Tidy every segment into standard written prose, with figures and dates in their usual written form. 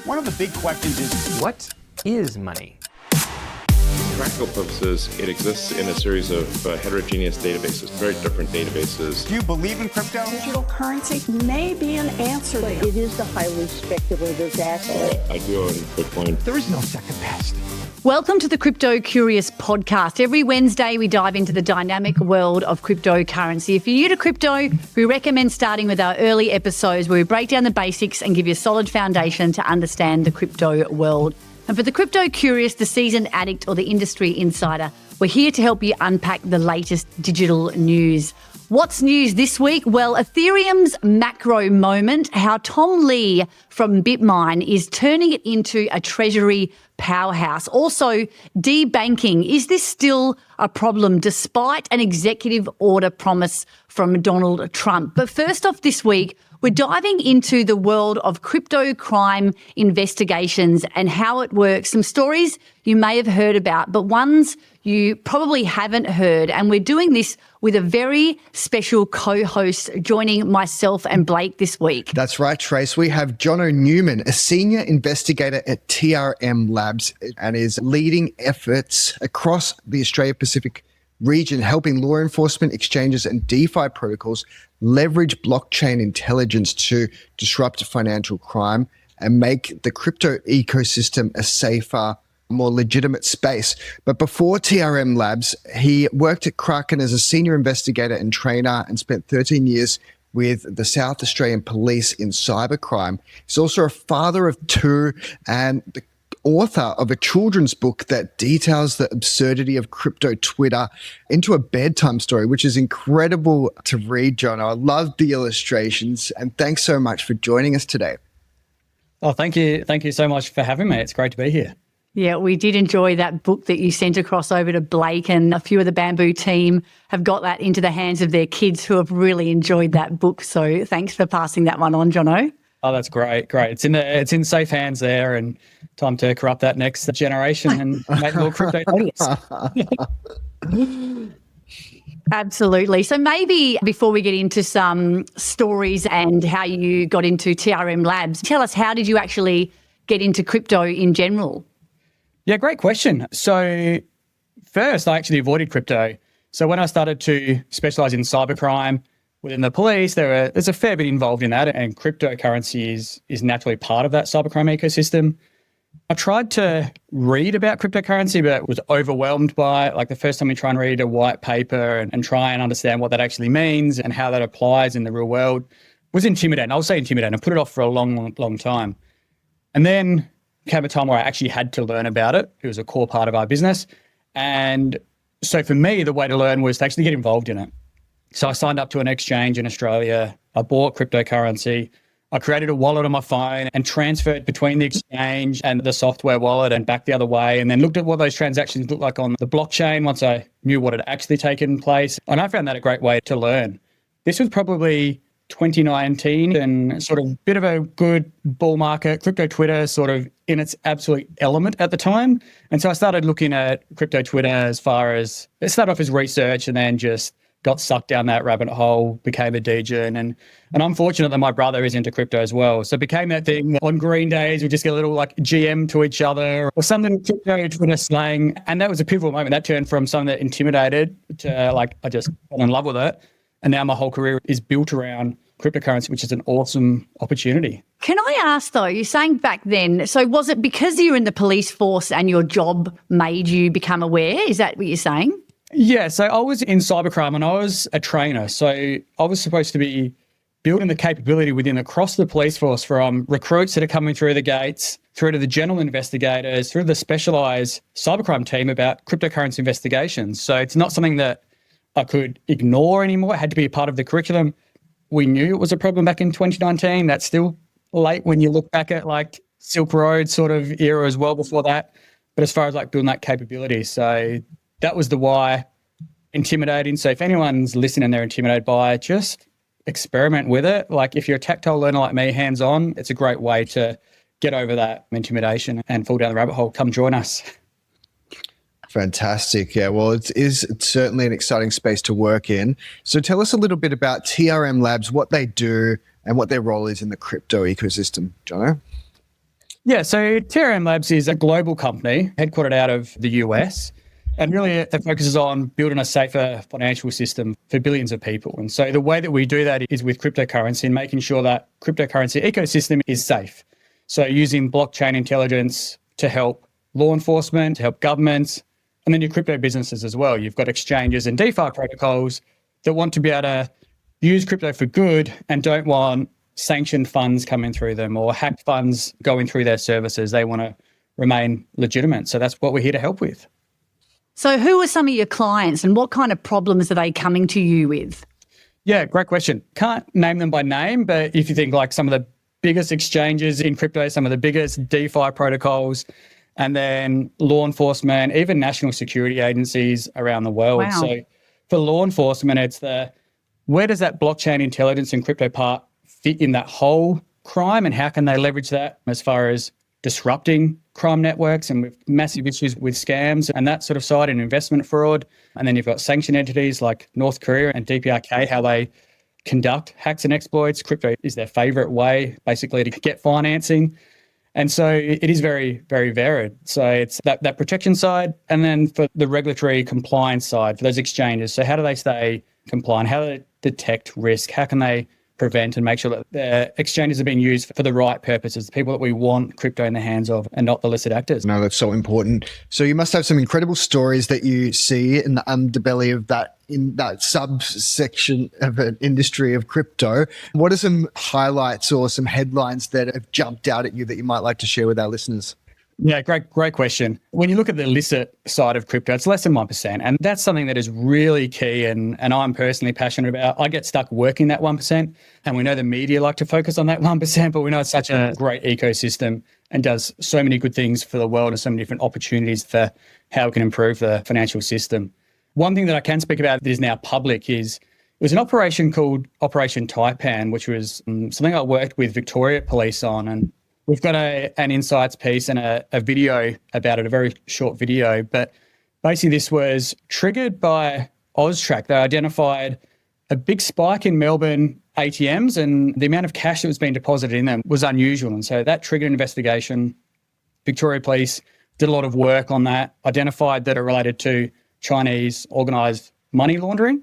One of the big questions is, what is money? For practical purposes, it exists in a series of heterogeneous databases, very different databases. Do you believe in crypto? Digital currency may be an answer. It is a highly speculative asset. I do own Bitcoin. There is no second best. Welcome to the Crypto Curious podcast. Every Wednesday, we dive into the dynamic world of cryptocurrency. If you're new to crypto, we recommend starting with our early episodes where we break down the basics and give you a solid foundation to understand the crypto world. And for the Crypto Curious, the seasoned addict or the industry insider, we're here to help you unpack the latest digital news. What's news this week? Well, Ethereum's macro moment, how Tom Lee from BitMine is turning it into a treasury powerhouse. Also, debanking. Is this still a problem despite an executive order promise from Donald Trump? But first off this week, we're diving into the world of crypto crime investigations and how it works. Some stories you may have heard about, but ones you probably haven't heard. And we're doing this with a very special co-host joining myself and Blake this week. That's right, Trace. We have Jonno Newman, a senior investigator at TRM Labs, and is leading efforts across the Australia-Pacific region, helping law enforcement, exchanges, and DeFi protocols leverage blockchain intelligence to disrupt financial crime and make the crypto ecosystem a safer, more legitimate space. But before TRM Labs, he worked at Kraken as a senior investigator and trainer and spent 13 years with the South Australian Police in cybercrime. He's also a father of two and the author of a children's book that details the absurdity of crypto Twitter into a bedtime story, which is incredible to read, John. I love the illustrations, and thanks so much for joining us today. Oh, thank you. Thank you so much for having me. It's great to be here. Yeah, we did enjoy that book that you sent across over to Blake, and a few of the Bamboo team have got that into the hands of their kids who have really enjoyed that book. So thanks for passing that one on, Jonno. Oh, that's great. Great. It's in safe hands there, and time to corrupt that next generation and make more crypto dollars. Absolutely. So maybe before we get into some stories and how you got into TRM Labs, tell us, how did you actually get into crypto in general? Yeah, great question. So first, I actually avoided crypto. So when I started to specialize in cybercrime within the police, there's a fair bit involved in that, and cryptocurrency is naturally part of that cybercrime ecosystem. I tried to read about cryptocurrency, but was overwhelmed by it. Like the first time you try and read a white paper and try and understand what that actually means and how that applies in the real world was intimidating. I'll say intimidating. I put it off for a long, long time. And then came a time where I actually had to learn about it. It was a core part of our business. And so for me, the way to learn was to actually get involved in it. So I signed up to an exchange in Australia. I bought cryptocurrency. I created a wallet on my phone and transferred between the exchange and the software wallet and back the other way, and then looked at what those transactions looked like on the blockchain once I knew what had actually taken place. And I found that a great way to learn. This was probably 2019 and sort of bit of a good bull market, crypto Twitter sort of in its absolute element at the time. And so I started looking at crypto Twitter as far as, it started off as research and then just got sucked down that rabbit hole, became a degen. And I'm fortunate that my brother is into crypto as well. So it became that thing on green days, we just get a little like GM to each other or something crypto Twitter slang. And that was a pivotal moment. That turned from something that intimidated to like, I just fell in love with it. And now my whole career is built around cryptocurrency, which is an awesome opportunity. Can I ask though, you're saying back then, so was it because you were in the police force and your job made you become aware? Is that what you're saying? Yeah, so I was in cybercrime and I was a trainer. So I was supposed to be building the capability within across the police force from recruits that are coming through the gates, through to the general investigators, through the specialised cybercrime team about cryptocurrency investigations. So it's not something that I could ignore anymore. It had to be a part of the curriculum. We knew it was a problem back in 2019. That's still late when you look back at like Silk Road sort of era as well before that. But as far as like building that capability, so that was the why. Intimidating. So if anyone's listening and they're intimidated by it, just experiment with it. Like if you're a tactile learner like me, hands-on, it's a great way to get over that intimidation and fall down the rabbit hole. Come join us. Fantastic. Yeah, well, it's certainly an exciting space to work in. So tell us a little bit about TRM Labs, what they do and what their role is in the crypto ecosystem, Jonno. Yeah, so TRM Labs is a global company headquartered out of the US. And really, it focuses on building a safer financial system for billions of people. And so the way that we do that is with cryptocurrency and making sure that cryptocurrency ecosystem is safe. So using blockchain intelligence to help law enforcement, to help governments, and then your crypto businesses as well. You've got exchanges and DeFi protocols that want to be able to use crypto for good and don't want sanctioned funds coming through them or hacked funds going through their services. They want to remain legitimate. So that's what we're here to help with. So who are some of your clients and what kind of problems are they coming to you with? Yeah, great question. Can't name them by name, but if you think like some of the biggest exchanges in crypto, some of the biggest DeFi protocols, and then law enforcement, even national security agencies around the world. Wow. So for law enforcement, it's where does that blockchain intelligence and crypto part fit in that whole crime, and how can they leverage that as far as disrupting crime networks and with massive issues with scams and that sort of side and investment fraud. And then you've got sanctioned entities like North Korea and DPRK, how they conduct hacks and exploits. Crypto is their favorite way basically to get financing. And so it is very, very varied. So it's that protection side. And then for the regulatory compliance side, for those exchanges, so how do they stay compliant? How do they detect risk? How can they prevent and make sure that the exchanges are being used for the right purposes, the people that we want crypto in the hands of and not the illicit actors? No, that's so important. So you must have some incredible stories that you see in the underbelly of that, in that subsection of an industry of crypto. What are some highlights or some headlines that have jumped out at you that you might like to share with our listeners? Yeah, great question. When you look at the illicit side of crypto, it's less than 1%. And that's something that is really key and I'm personally passionate about. I get stuck working that 1%. And we know the media like to focus on that 1%, but we know it's such a great ecosystem and does so many good things for the world and so many different opportunities for how we can improve the financial system. One thing that I can speak about that is now public is it was an operation called Operation Taipan, which was something I worked with Victoria Police on. And we've got an insights piece and a video about it, a very short video. But basically this was triggered by AusTrack. They identified a big spike in Melbourne ATMs and the amount of cash that was being deposited in them was unusual. And so that triggered an investigation. Victoria Police did a lot of work on that, identified that it related to Chinese organised money laundering.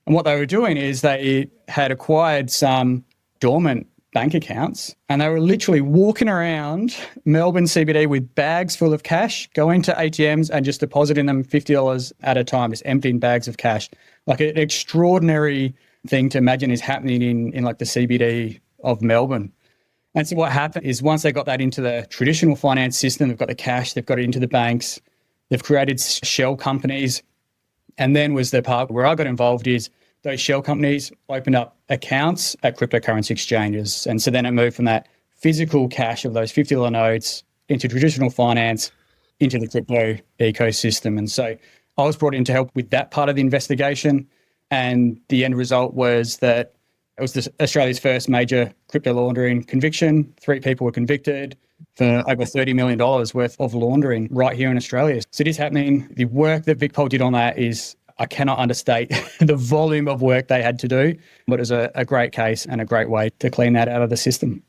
And what they were doing is they had acquired some dormant bank accounts and they were literally walking around Melbourne CBD with bags full of cash, going to ATMs and just depositing them $50 at a time, just emptying bags of cash. Like an extraordinary thing to imagine is happening in like the CBD of Melbourne. And so what happened is once they got that into the traditional finance system, they've got the cash, they've got it into the banks, they've created shell companies. And then was the part where I got involved is those shell companies opened up accounts at cryptocurrency exchanges. And so then it moved from that physical cash of those $50 notes into traditional finance, into the crypto ecosystem. And so I was brought in to help with that part of the investigation. And the end result was that it was Australia's first major crypto laundering conviction. 3 people were convicted for over $30 million worth of laundering right here in Australia. So it is happening. The work that VicPol did on that is, I cannot understate the volume of work they had to do, but it was a great case and a great way to clean that out of the system.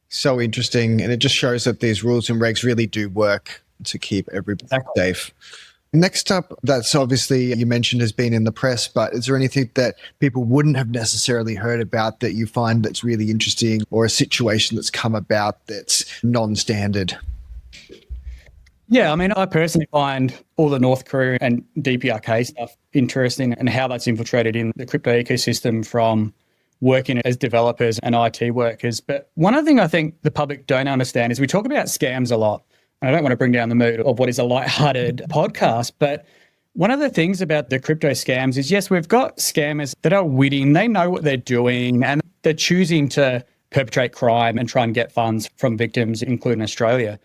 So interesting. And it just shows that these rules and regs really do work to keep everybody safe. Next up, that's obviously you mentioned has been in the press, but is there anything that people wouldn't have necessarily heard about that you find that's really interesting or a situation that's come about that's non-standard? Yeah, I mean, I personally find all the North Korea and DPRK stuff interesting and how that's infiltrated in the crypto ecosystem from working as developers and IT workers. But one other thing I think the public don't understand is we talk about scams a lot. I don't want to bring down the mood of what is a lighthearted podcast, but one of the things about the crypto scams is, yes, we've got scammers that are witting, they know what they're doing, and they're choosing to perpetrate crime and try and get funds from victims, including Australia.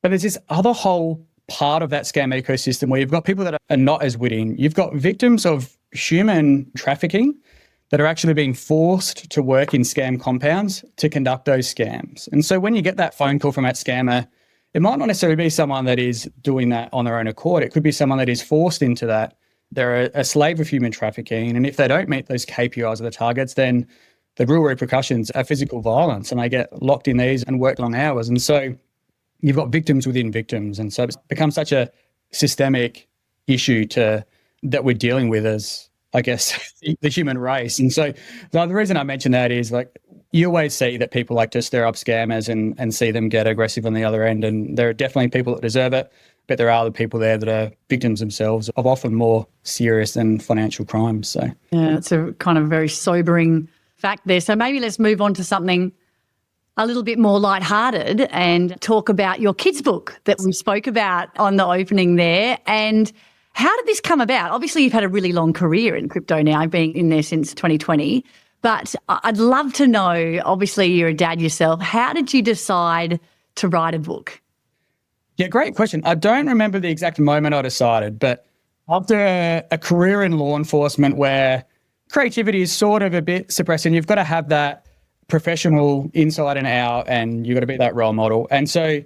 But there's this other whole part of that scam ecosystem where you've got people that are not as witting. You've got victims of human trafficking that are actually being forced to work in scam compounds to conduct those scams. And so when you get that phone call from that scammer, it might not necessarily be someone that is doing that on their own accord. It could be someone that is forced into that. They're a slave of human trafficking. And if they don't meet those KPIs or the targets, then the real repercussions are physical violence and they get locked in these and work long hours. And so you've got victims within victims. And so it's become such a systemic issue that we're dealing with as, I guess, the human race. And so the reason I mention that is, like, you always see that people like to stir up scammers and see them get aggressive on the other end. And there are definitely people that deserve it, but there are other people there that are victims themselves of often more serious than financial crimes. So yeah, it's a kind of very sobering fact there. So maybe let's move on to something a little bit more lighthearted and talk about your kids' book that we spoke about on the opening there. And how did this come about? Obviously, you've had a really long career in crypto now, being in there since 2020. But I'd love to know, obviously, you're a dad yourself. How did you decide to write a book? Yeah, great question. I don't remember the exact moment I decided, but after a career in law enforcement where creativity is sort of a bit suppressed and you've got to have that professional inside and out and you've got to be that role model. And so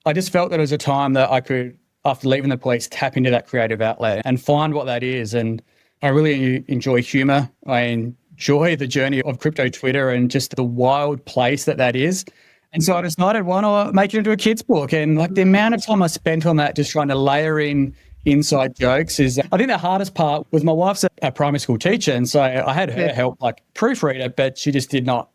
I just felt that it was a time that I could, after leaving the police, tap into that creative outlet and find what that is. And I really enjoy humor. I enjoy the journey of crypto Twitter and just the wild place that is. And so I decided, why not make it into a kid's book? And like the amount of time I spent on that, just trying to layer in inside jokes is, I think the hardest part was my wife's a primary school teacher. And so I had her help like proofread it, but she just did not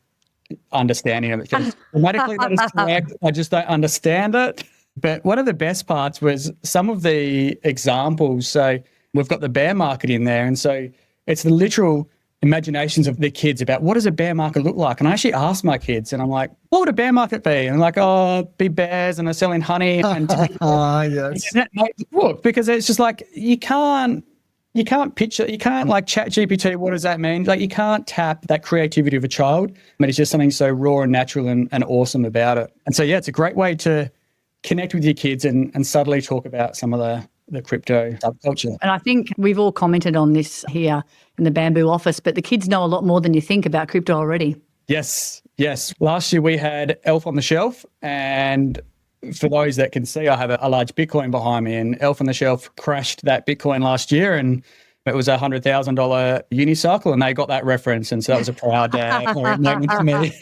understand it. Because grammatically that is correct. I just don't understand it. But one of the best parts was some of the examples. So we've got the bear market in there. And so it's the literal imaginations of the kids about what does a bear market look like. And I actually asked my kids and I'm like, what would a bear market be? And I'm like, oh, be bears and they're selling honey. And yes. Look, because it's just like, you can't picture, you can't like chat GPT, what does that mean? Like you can't tap that creativity of a child. I mean, it's just something so raw and natural and awesome about it. And so, yeah, it's a great way to connect with your kids and subtly talk about some of the crypto subculture. And I think we've all commented on this here in the Bamboo office, but the kids know a lot more than you think about crypto already. Yes. Last year we had Elf on the Shelf, and for those that can see, I have a large Bitcoin behind me, and Elf on the Shelf crashed that Bitcoin last year, and it was $100,000 unicycle, and they got that reference, and so that was a proud moment for me.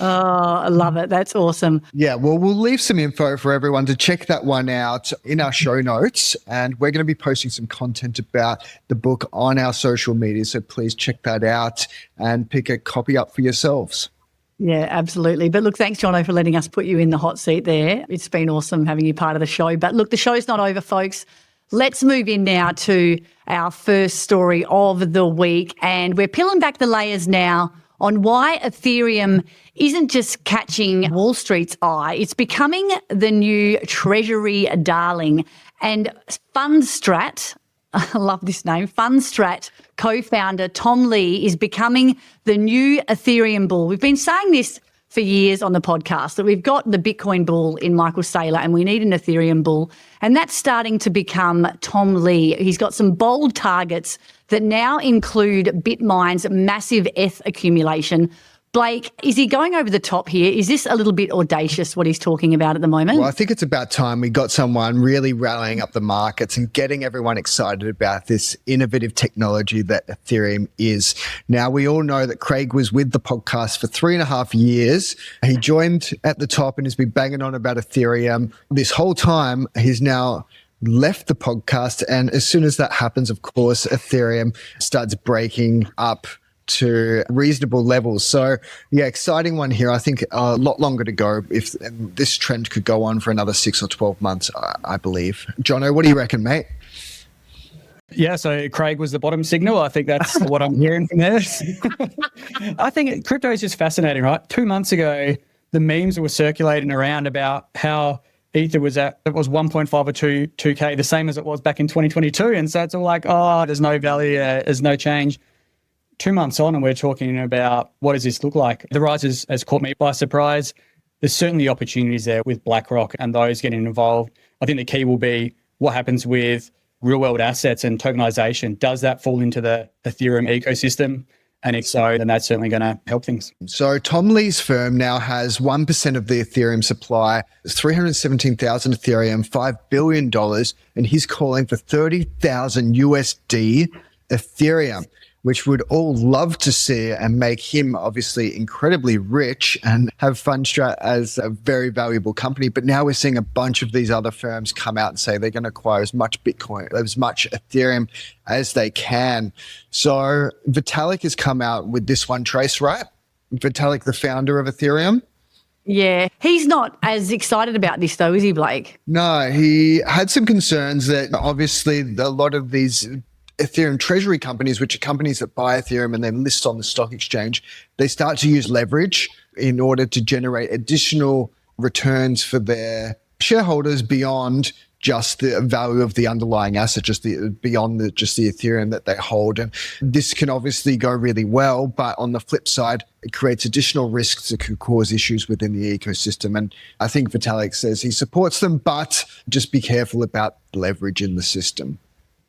Oh, I love it. That's awesome. Yeah, well, we'll leave some info for everyone to check that one out in our show notes. And we're going to be posting some content about the book on our social media. So please check that out and pick a copy up for yourselves. Yeah, absolutely. But look, thanks, Jonno, for letting us put you in the hot seat there. It's been awesome having you part of the show. But look, the show's not over, folks. Let's move in now to our first story of the week. And we're peeling back the layers now on why Ethereum isn't just catching Wall Street's eye, it's becoming the new treasury darling. And Fundstrat, I love this name, Fundstrat co-founder Tom Lee is becoming the new Ethereum bull. We've been saying this for years on the podcast, that we've got the Bitcoin bull in Michael Saylor and we need an Ethereum bull. And that's starting to become Tom Lee. He's got some bold targets that now include BitMine's massive ETH accumulation. Blake, is he going over the top here? Is this a little bit audacious, what he's talking about at the moment? Well, I think it's about time we got someone really rallying up the markets and getting everyone excited about this innovative technology that Ethereum is. Now, we all know that Craig was with the podcast for 3.5 years. He joined at the top and has been banging on about Ethereum. This whole time, he's now left the podcast. And as soon as that happens, of course, Ethereum starts breaking up to reasonable levels. So yeah, exciting one here. I think a lot longer to go if this trend could go on for another 6 or 12 months, I believe. Jonno, what do you reckon, mate? Yeah, so Craig was the bottom signal. I think that's what I'm hearing from there. I think crypto is just fascinating, right? 2 months ago, the memes were circulating around about how Ether was at, it was 1.5 or 2K, the same as it was back in 2022. And so it's all like, oh, there's no value, there's no change. 2 months on and we're talking about what does this look like? The rise has caught me by surprise. There's certainly opportunities there with BlackRock and those getting involved. I think the key will be what happens with real world assets and tokenization. Does that fall into the Ethereum ecosystem? And if so, then that's certainly going to help things. So Tom Lee's firm now has 1% of the Ethereum supply. It's 317,000 Ethereum, $5 billion, and he's calling for 30,000 USD Ethereum. which we'd all love to see and make him obviously incredibly rich and have Fundstrat as a very valuable company. But now we're seeing a bunch of these other firms come out and say they're going to acquire as much Bitcoin, as much Ethereum as they can. So Vitalik has come out with this one, Trace, right? Vitalik, the founder of Ethereum. Yeah. He's not as excited about this though, is he, Blake? No, he had some concerns that obviously a lot of these Ethereum treasury companies, which are companies that buy Ethereum and then list on the stock exchange, they start to use leverage in order to generate additional returns for their shareholders beyond just the value of the underlying asset, beyond the Ethereum that they hold. And this can obviously go really well, but on the flip side, it creates additional risks that could cause issues within the ecosystem. And I think Vitalik says he supports them, but just be careful about leverage in the system.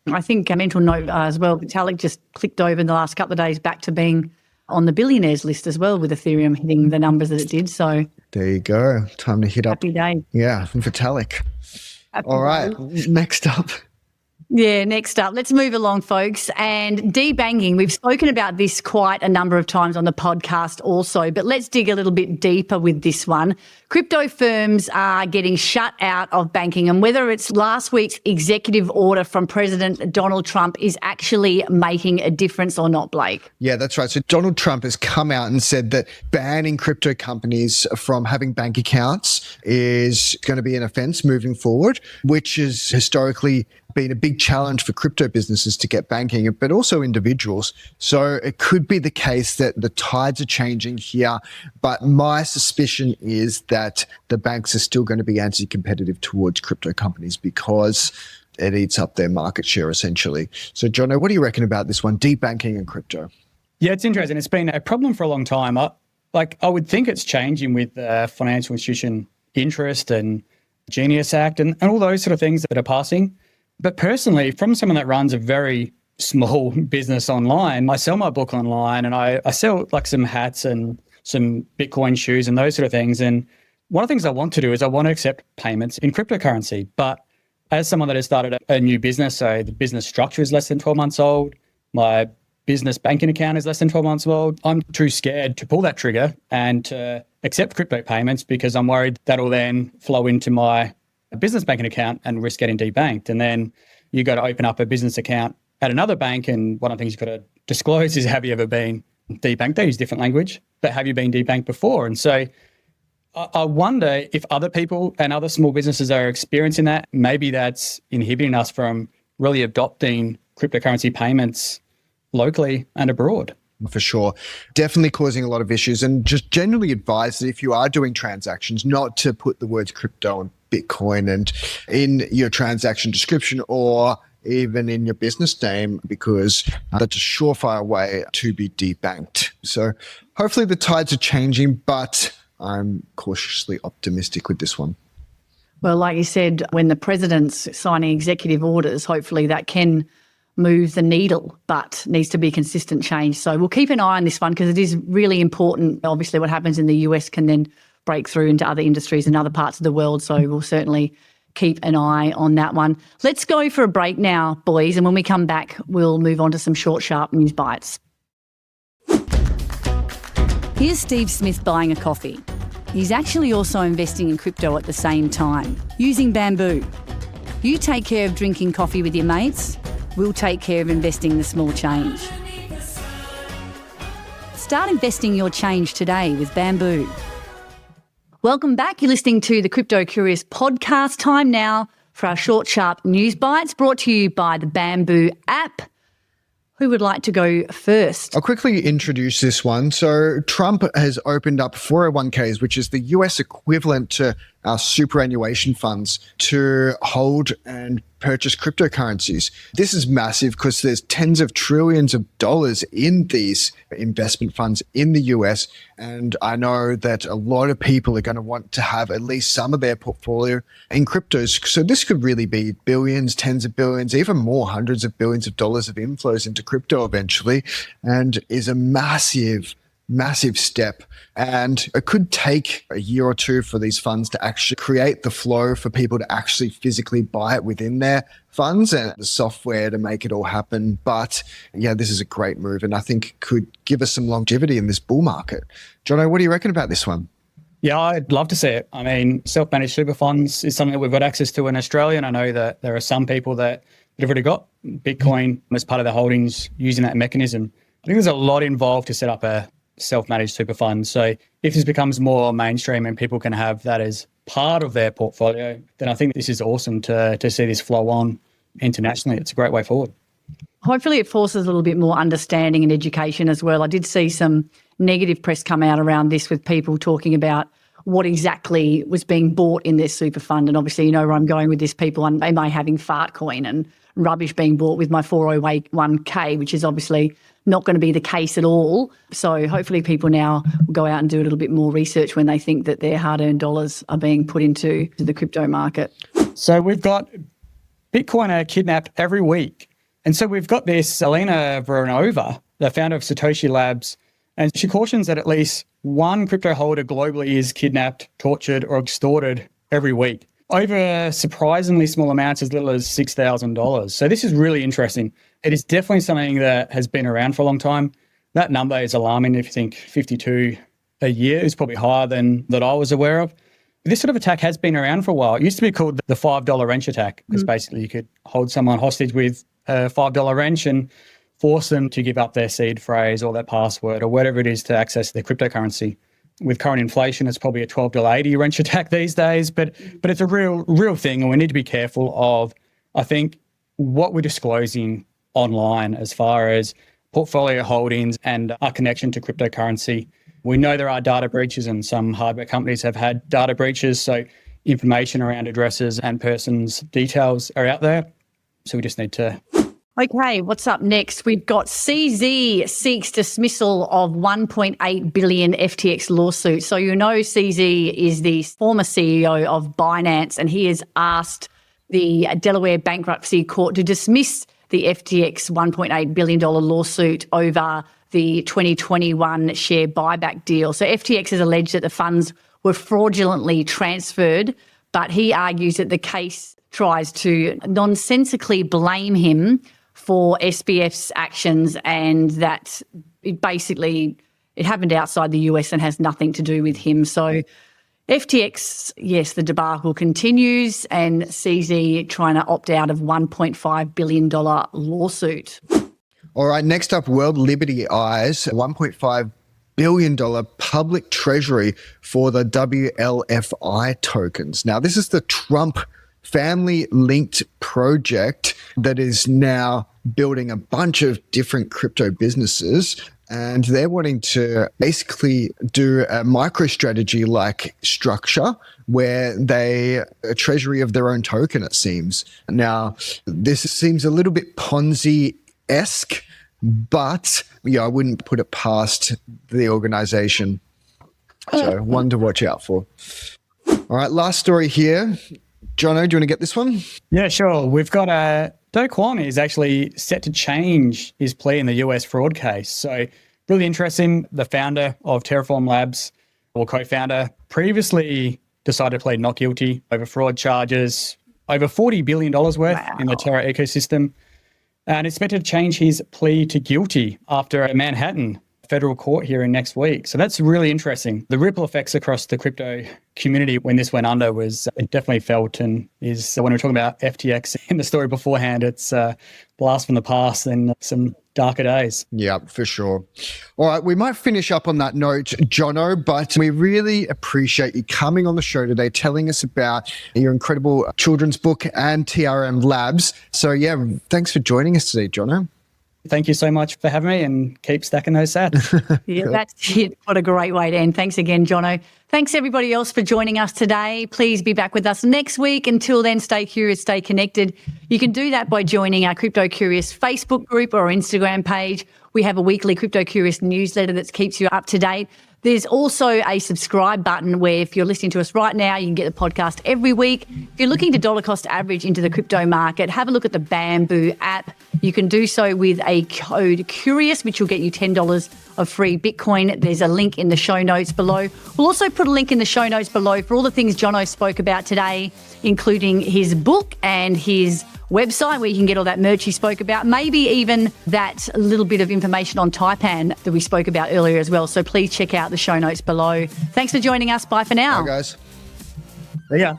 I think a mental note as well, Vitalik just clicked over in the last couple of days back to being on the billionaires list as well, with Ethereum hitting the numbers that it did. So there you go. Time to hit up. Happy day. Yeah, Vitalik. Happy All right, day. next up. Yeah, next up, let's move along, folks. And debanking, we've spoken about this quite a number of times on the podcast also, but let's dig a little bit deeper with this one. Crypto firms are getting shut out of banking, and whether it's last week's executive order from President Donald Trump is actually making a difference or not, Blake. Yeah, that's right. So Donald Trump has come out and said that banning crypto companies from having bank accounts is going to be an offense moving forward, which has historically been a big challenge for crypto businesses to get banking, but also individuals. So it could be the case that the tides are changing here, but my suspicion is that the banks are still going to be anti-competitive towards crypto companies because it eats up their market share essentially. So Jonno, what do you reckon about this one, debanking and crypto? Yeah, it's interesting. It's been a problem for a long time. I would think it's changing with financial institution interest and Genius Act and all those sort of things that are passing. But personally, from someone that runs a very small business online, I sell my book online and I sell like some hats and some Bitcoin shoes and those sort of things. And one of the things I want to do is I want to accept payments in cryptocurrency. But as someone that has started a new business, so the business structure is less than 12 months old, my business banking account is less than 12 months old, I'm too scared to pull that trigger and to accept crypto payments because I'm worried that'll then flow into my business banking account and risk getting debanked. And then you got to open up a business account at another bank. And one of the things you've got to disclose is, have you ever been debanked? They use different language, but have you been debanked before? And so I wonder if other people and other small businesses are experiencing that. Maybe that's inhibiting us from really adopting cryptocurrency payments locally and abroad. For sure. Definitely causing a lot of issues, and just generally advise that if you are doing transactions, not to put the words crypto and Bitcoin and in your transaction description or even in your business name, because that's a surefire way to be debanked. So hopefully the tides are changing, but I'm cautiously optimistic with this one. Well, like you said, when the president's signing executive orders, hopefully that can move the needle, but needs to be consistent change. So we'll keep an eye on this one because it is really important. Obviously, what happens in the US can then break through into other industries and other parts of the world. So we'll certainly keep an eye on that one. Let's go for a break now, boys. And when we come back, we'll move on to some short, sharp news bites. Here's Steve Smith buying a coffee. He's actually also investing in crypto at the same time, using Bamboo. You take care of drinking coffee with your mates, we'll take care of investing the small change. Start investing your change today with Bamboo. Welcome back. You're listening to the Crypto Curious podcast. Time now for our short, sharp news bites brought to you by the Bamboo app. Who would like to go first? I'll quickly introduce this one. So Trump has opened up 401ks, which is the US equivalent to our superannuation funds, to hold and purchase cryptocurrencies. This is massive because there's tens of trillions of dollars in these investment funds in the US. And I know that a lot of people are going to want to have at least some of their portfolio in cryptos. So this could really be billions, tens of billions, even more, hundreds of billions of dollars of inflows into crypto eventually, and is a massive massive step. And it could take a year or two for these funds to actually create the flow for people to actually physically buy it within their funds and the software to make it all happen. But yeah, this is a great move and I think could give us some longevity in this bull market. Jonno, what do you reckon about this one? Yeah, I'd love to see it. I mean, self-managed super funds is something that we've got access to in Australia. And I know that there are some people that have already got Bitcoin as part of their holdings using that mechanism. I think there's a lot involved to set up a self-managed super fund. So if this becomes more mainstream and people can have that as part of their portfolio, then I think this is awesome to see this flow on internationally. It's a great way forward. Hopefully it forces a little bit more understanding and education as well. I did see some negative press come out around this with people talking about what exactly was being bought in this super fund. And obviously, you know where I'm going with this, people, am I having fart coin and rubbish being bought with my 401k, which is obviously not going to be the case at all. So hopefully people now will go out and do a little bit more research when they think that their hard-earned dollars are being put into the crypto market. So we've got Bitcoin are kidnapped every week. And so we've got this Elena Voronova, the founder of Satoshi Labs, and she cautions that at least one crypto holder globally is kidnapped, tortured, or extorted every week over surprisingly small amounts, as little as $6,000. So this is really interesting. It is definitely something that has been around for a long time. That number is alarming. If you think 52 a year is probably higher than that I was aware of. This sort of attack has been around for a while. It used to be called the $5 wrench attack, because basically you could hold someone hostage with a $5 wrench and force them to give up their seed phrase or their password or whatever it is to access their cryptocurrency. With current inflation, it's probably a $12.80 wrench attack these days, but it's a real thing, and we need to be careful of, I think, what we're disclosing online as far as portfolio holdings and our connection to cryptocurrency. We know there are data breaches, and some hardware companies have had data breaches, so information around addresses and persons' details are out there. So we just need to... Okay, what's up next? We've got CZ seeks dismissal of 1.8 billion FTX lawsuit. So you know CZ is the former CEO of Binance, and he has asked the Delaware Bankruptcy Court to dismiss the FTX $1.8 billion lawsuit over the 2021 share buyback deal. So FTX has alleged that the funds were fraudulently transferred, but he argues that the case tries to nonsensically blame him for SBF's actions, and that it happened outside the US and has nothing to do with him. So FTX, yes, the debacle continues, and CZ trying to opt out of $1.5 billion lawsuit. All right, next up, World Liberty Eyes, $1.5 billion public treasury for the WLFI tokens. Now, this is the Trump family-linked project that is now building a bunch of different crypto businesses, and they're wanting to basically do a MicroStrategy-like structure where they a treasury of their own token, it seems. Now, this seems a little bit Ponzi-esque, but yeah, I wouldn't put it past the organization. So one to watch out for. All right, last story here. Jonno, do you want to get this one? Yeah, sure. We've got Do Kwon is actually set to change his plea in the US fraud case. So really interesting. The founder of TRM Labs, or co-founder, previously decided to plead not guilty over fraud charges, over $40 billion worth in the Terra ecosystem. And expected to change his plea to guilty after a Manhattan federal court hearing next week. So that's really interesting. The ripple effects across the crypto community when this went under was definitely felt, and is when we're talking about FTX in the story beforehand, it's a blast from the past and some darker days. Yeah, for sure. All right, we might finish up on that note, Jonno, but we really appreciate you coming on the show today, telling us about your incredible children's book and TRM Labs. So yeah, thanks for joining us today, Jonno. Thank you so much for having me, and keep stacking those sats. Yeah, that's it. What a great way to end. Thanks again, Jonno. Thanks everybody else for joining us today. Please be back with us next week. Until then, stay curious, stay connected. You can do that by joining our Crypto Curious Facebook group or Instagram page. We have a weekly Crypto Curious newsletter that keeps you up to date. There's also a subscribe button where if you're listening to us right now, you can get the podcast every week. If you're looking to dollar cost average into the crypto market, have a look at the Bamboo app. You can do so with a code CURIOUS, which will get you $10 of free Bitcoin. There's a link in the show notes below. We'll also put a link in the show notes below for all the things Jonno spoke about today, including his book and his website where you can get all that merch he spoke about, maybe even that little bit of information on Taipan that we spoke about earlier as well. So please check out the show notes below. Thanks for joining us. Bye for now. Bye, guys. Yeah.